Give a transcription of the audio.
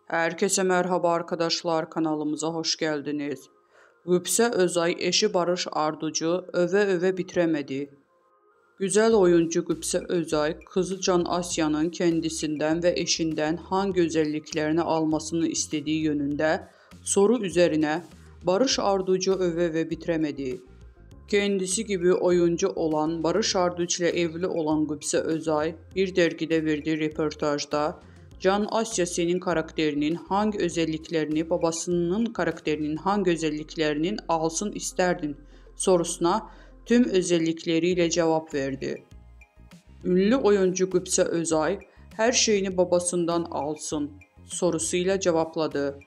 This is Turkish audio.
Herkese merhaba arkadaşlar, kanalımıza hoş geldiniz. Gülse Özay eşi Barış Arduç'u öve öve bitiremedi. Güzel oyuncu Gülse Özay, kızı Can Asya'nın kendisinden ve eşinden hangi özelliklerini almasını istediği yönünde soru üzerine Barış Arduç'u öve öve bitiremedi. Kendisi gibi oyuncu olan Barış Arduç ile evli olan Gülse Özay bir dergide verdiği röportajda Can Asya senin karakterinin hangi özelliklerini babasının karakterinin hangi özelliklerinin alsın isterdin sorusuna tüm özellikleriyle cevap verdi. Ünlü oyuncu Gülse Özay her şeyini babasından alsın sorusuyla cevapladı.